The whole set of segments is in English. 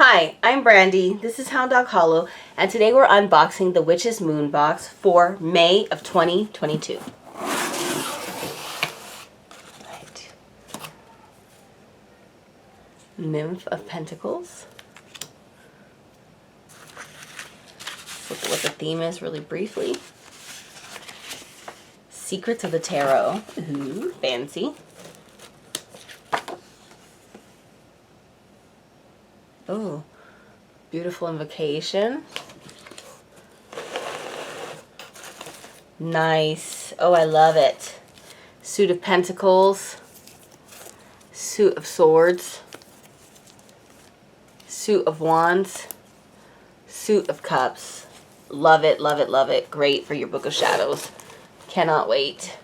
Hi, I'm Brandy. This is Hound Dog Hollow, and today we're unboxing the Witch's Moon box for May of 2022. Right. Nymph of Pentacles. Let's look at what the theme is really briefly. Secrets of the Tarot. Ooh, fancy. Oh, beautiful invocation. Nice. Oh, I love it. Suit of Pentacles. Suit of Swords. Suit of Wands. Suit of Cups. Love it, love it, love it. Great for your Book of Shadows. Cannot wait.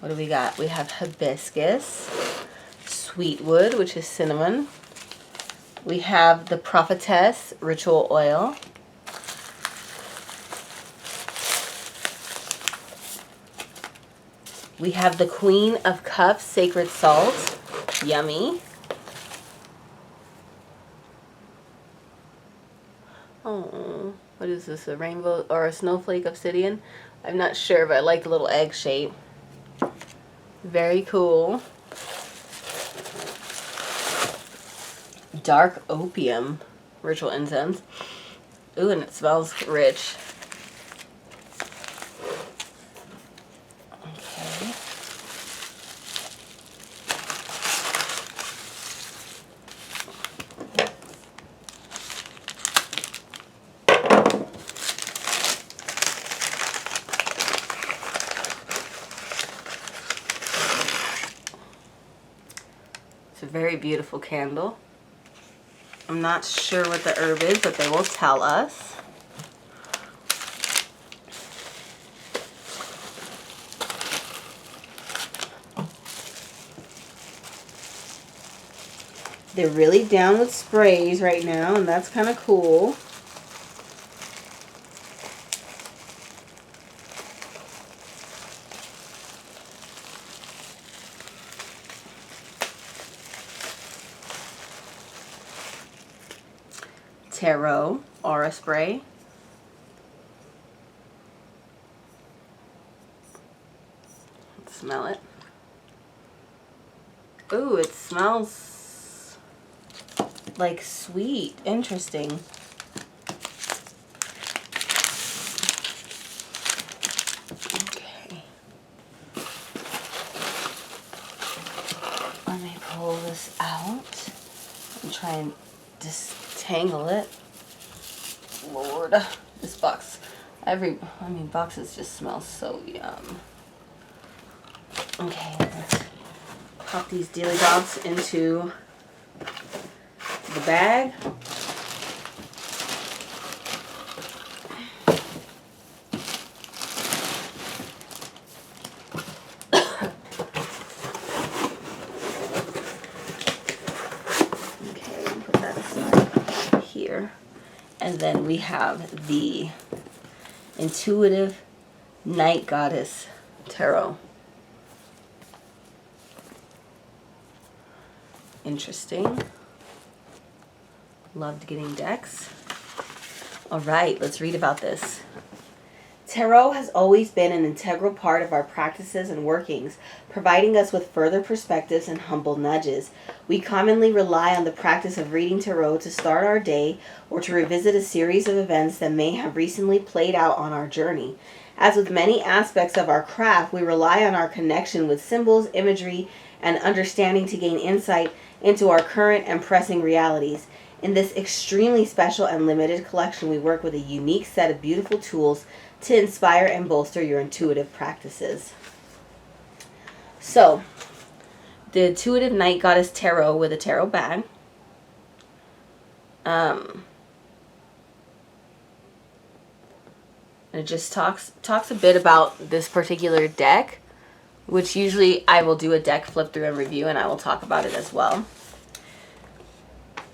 What do we got? We have hibiscus, sweetwood, which is cinnamon. We have the prophetess ritual oil. We have the Queen of Cups sacred salt. Yummy. Oh, what is this? A rainbow or a snowflake obsidian? I'm not sure, but I like the little egg shape. Very cool. Dark opium ritual incense. Ooh, and it smells rich. Okay. It's a very beautiful candle. I'm not sure what the herb is, but they will tell us. They're really down with sprays right now, and that's kind of cool. Tarot aura spray. Let's smell it. Ooh, it smells like sweet. Interesting. Okay. Let me pull this out and try and disentangle it. Lord, this box. Boxes just smell so yum. Okay, let's pop these dealy dots into the bag. Okay, put that aside here. And then we have the Intuitive Night Goddess Tarot. Interesting. Loved getting decks. All right, let's read about this. Tarot has always been an integral part of our practices and workings, providing us with further perspectives and humble nudges. We commonly rely on the practice of reading tarot to start our day or to revisit a series of events that may have recently played out on our journey. As with many aspects of our craft, we rely on our connection with symbols, imagery, and understanding to gain insight into our current and pressing realities. In this extremely special and limited collection, we work with a unique set of beautiful tools to inspire and bolster your intuitive practices. So, the Intuitive Night Goddess Tarot with a tarot bag. It just talks a bit about this particular deck, which usually I will do a deck flip through and review, and I will talk about it as well.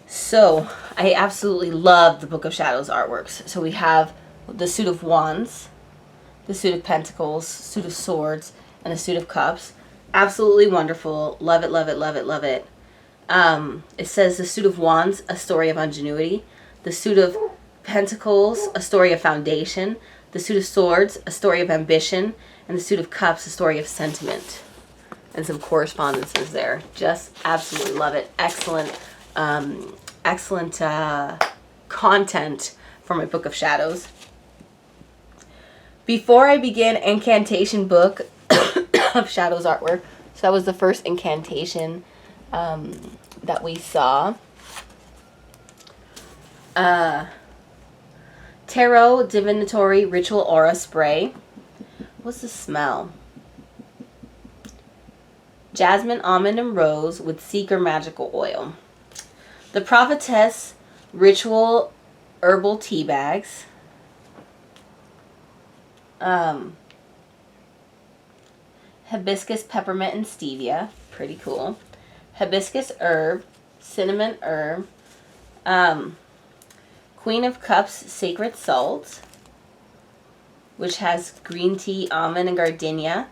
So, I absolutely love the Book of Shadows artworks. So we have the Suit of Wands, the Suit of Pentacles, Suit of Swords, and the Suit of Cups. Absolutely wonderful. Love it, love it, love it, love it. It says the suit of wands, a story of ingenuity. The suit of pentacles, a story of foundation. The suit of swords, a story of ambition. And the suit of cups, a story of sentiment. And some correspondences there. Just absolutely love it. Excellent, excellent content for my Book of Shadows. Before I begin incantation book of Shadows artwork, so that was the first incantation that we saw. Tarot Divinatory Ritual Aura Spray. What's the smell? Jasmine, almond, and rose with Seeker magical oil. The Prophetess Ritual Herbal Tea Bags. Hibiscus, peppermint, and stevia. Pretty cool. Hibiscus herb. Cinnamon herb. Queen of Cups Sacred Salt, which has green tea, almond, and gardenia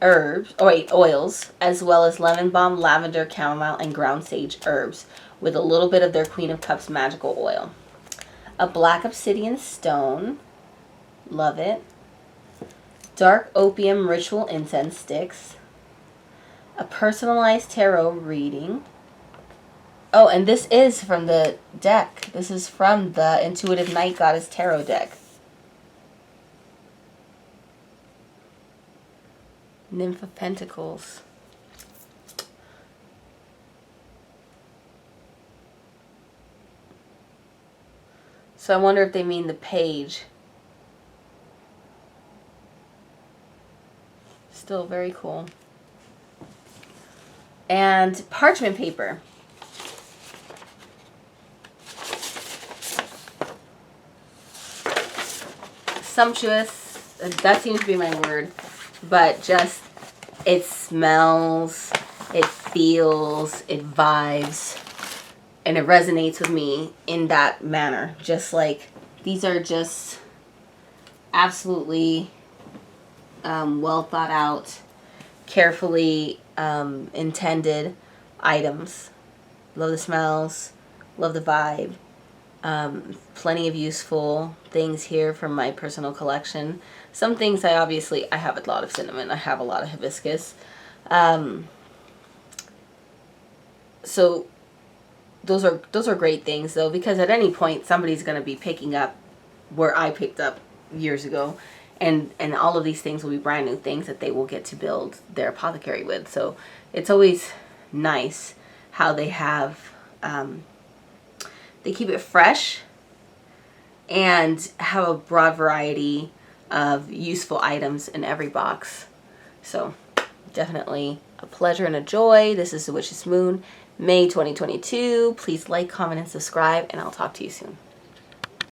herbs, oils, as well as lemon balm, lavender, chamomile, and ground sage herbs, with a little bit of their Queen of Cups magical oil. A black obsidian stone. Love it. Dark opium ritual incense sticks. A personalized tarot reading. Oh, and this is from the deck. This is from the Intuitive Night Goddess Tarot deck. Nymph of Pentacles. So I wonder if they mean the page. Still very cool. And parchment paper. Sumptuous. That seems to be my word. But just, it smells, it feels, it vibes, and it resonates with me in that manner. Just like, these are just absolutely well thought out, carefully intended items. Love the smells, love the vibe. Plenty of useful things here from my personal collection. Some things I have a lot of cinnamon. I have a lot of hibiscus. So those are great things though, because at any point somebody's going to be picking up where I picked up years ago, and all of these things will be brand new things that they will get to build their apothecary with. So it's always nice how they have they keep it fresh and have a broad variety of useful items in every box. So definitely a pleasure and a joy. This is The Witch's Moon, May 2022. Please like, comment, and subscribe, and I'll talk to you soon.